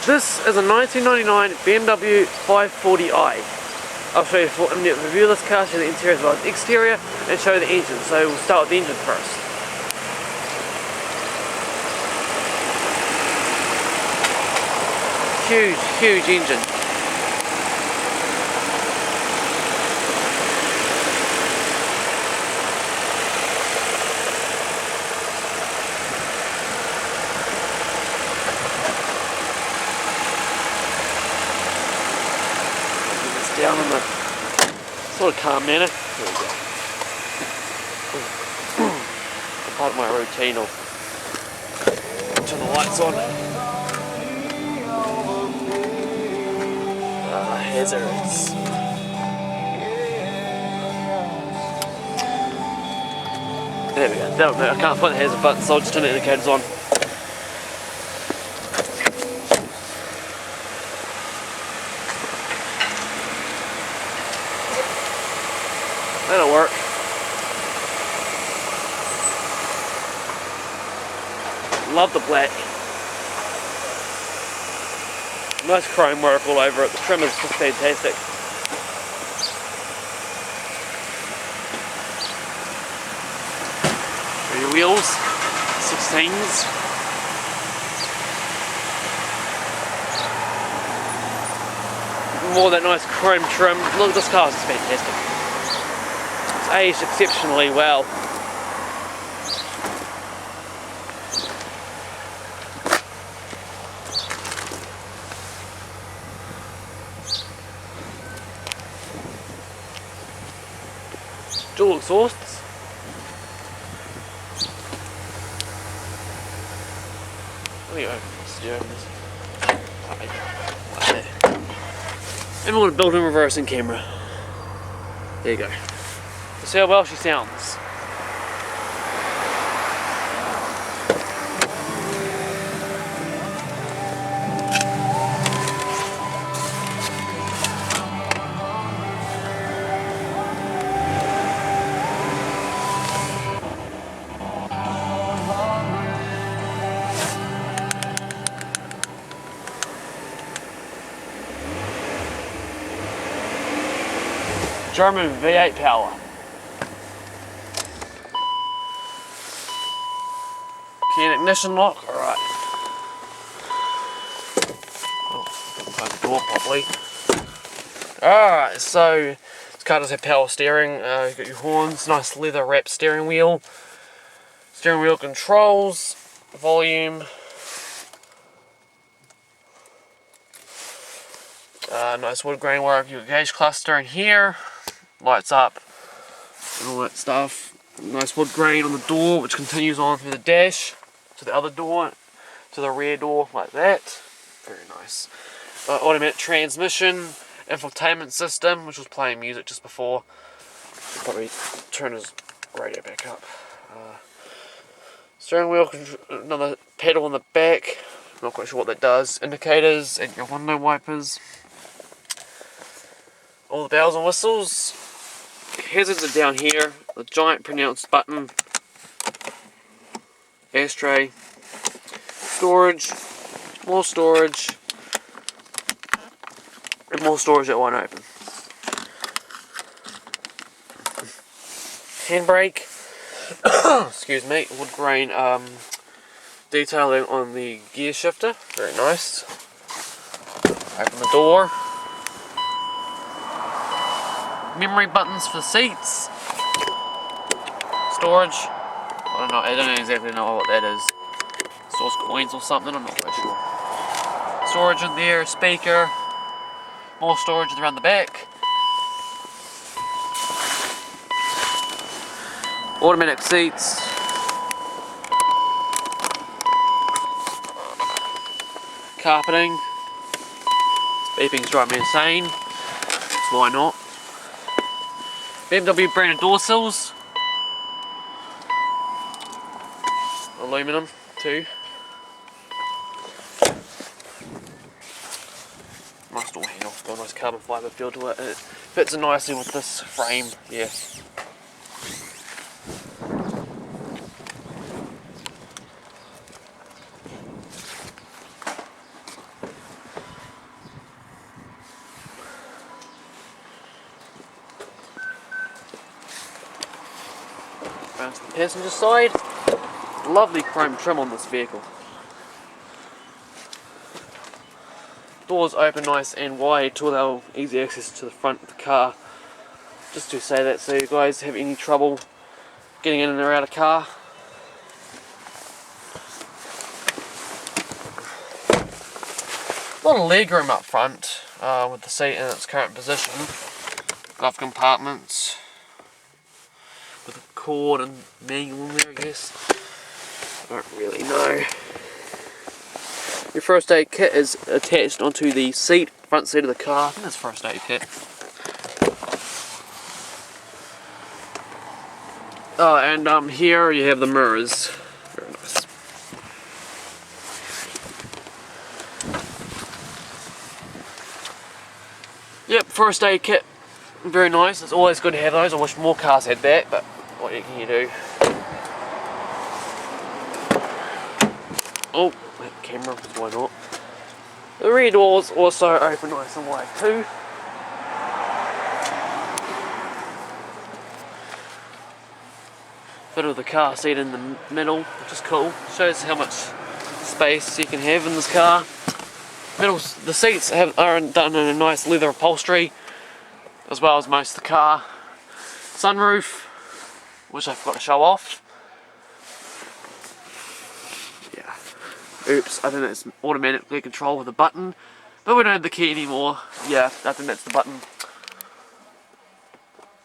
This is a 1999 BMW 540i. I'll show you a review of this car, show you the interior as well as the exterior, and show you the engine. So we'll start with the engine first. Huge engine. Down in the sort of calm manner. There we go. Part of my routine of turn the lights on. Hazards. There we go. That'll do. I can't find the hazard button, so I'll just turn the indicators on. That'll work. Love the black. Nice chrome work all over it. The trim is just fantastic. Rear wheels, 16s. More of that nice chrome trim. Look, this car is just fantastic. It's aged exceptionally well. Dual exhausts. There you go. Steering this. Like that. And we're going to build in reversing camera. There you go. See how well she sounds. German V8 power. Key ignition lock, alright. Oh, close the door properly. Alright, so this car does have power steering. You've got your horns, nice leather wrapped steering wheel. Steering wheel controls, volume. Nice wood grain work. Your gauge cluster in here. Lights up and all that stuff. Nice wood grain on the door, which continues on through the dash to the other door, to the rear door, like that. Very nice. Automatic transmission, infotainment system, which was playing music just before. Should probably turn his radio back up. Steering wheel, another pedal on the back. Not quite sure what that does. Indicators and your window wipers. All the bells and whistles. Hazards are down here. The giant pronounced button. Ashtray. Storage. More storage. And more storage that won't open. Handbrake. Excuse me. Wood grain detailing on the gear shifter. Very nice. Open the door. Memory buttons for seats. Storage. I don't exactly know what that is. Stores coins or something, I'm not quite sure. Storage in there, speaker. More storage around the back. Automatic seats. Carpeting. This beeping's driving me insane. Why not? BMW branded door sills. Aluminum too. Nice door handle, got a nice carbon fibre feel to it. It fits in nicely with this frame, yeah. passenger side. Lovely chrome trim on this vehicle. Doors open nice and wide to allow easy access to the front of the car. Just to say that so you guys have any trouble getting in and out of the car. A lot of leg room up front with the seat in its current position. Glove compartments with a cord and manual in there, I guess. I don't really know. Your first aid kit is attached onto the seat, front seat of the car. I think that's first aid kit. Oh, and here you have the mirrors. Very nice. Yep, first aid kit. Very nice. It's always good to have those. I wish more cars had that, but what can you do? Oh, that camera, why not? The rear doors also open nice and wide too. Bit of the car seat in the middle, which is cool. Shows how much space you can have in this car. The seats are done in a nice leather upholstery, as well as most of the car. Sunroof, which I forgot to show off. Oops, I think that's automatically controlled with a button, but we don't have the key anymore. Yeah, I think that's the button.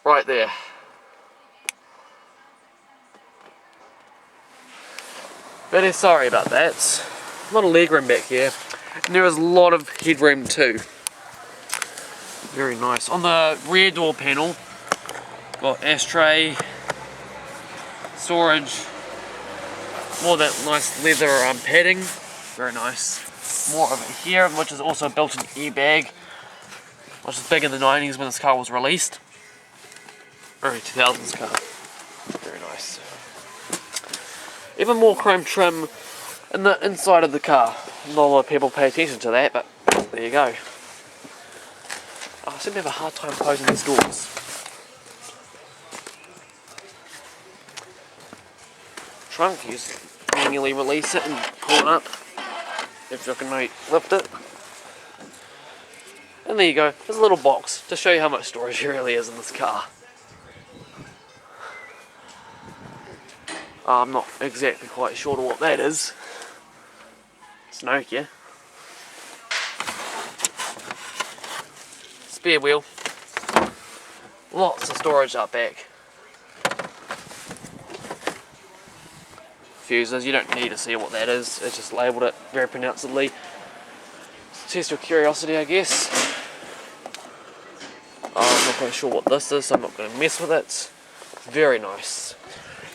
Right there. Very sorry about that. A lot of leg room back here, and there is a lot of headroom too. Very nice. On the rear door panel, got ashtray, storage, more of that nice leather padding, very nice. More of it here, which is also a built-in airbag, which is big in the 90s when this car was released. Early 2000s car, very nice. Even more chrome trim in the inside of the car. Not a lot of people pay attention to that, but there you go. I seem to have a hard time closing these doors. Trunk, you just manually release it and pull it up if you can lift it. And there you go, there's a little box to show you how much storage there really is in this car. I'm not exactly quite sure what that is. It's Nokia. Spare wheel. Lots of storage up back. Fuses, you don't need to see what that is, it's just labelled it very pronouncedly. Test your curiosity, I guess. I'm not quite sure what this is, so I'm not going to mess with it. Very nice.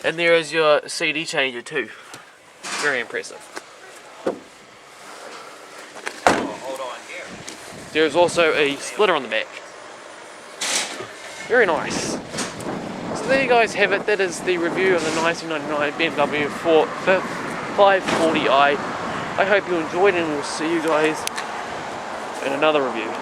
And there is your CD changer too. Very impressive. Hold on here. There's also a splitter on the back. Very nice. So there you guys have it. That is the review of the 1999 BMW 540i. I hope you enjoyed it, and we'll see you guys in another review.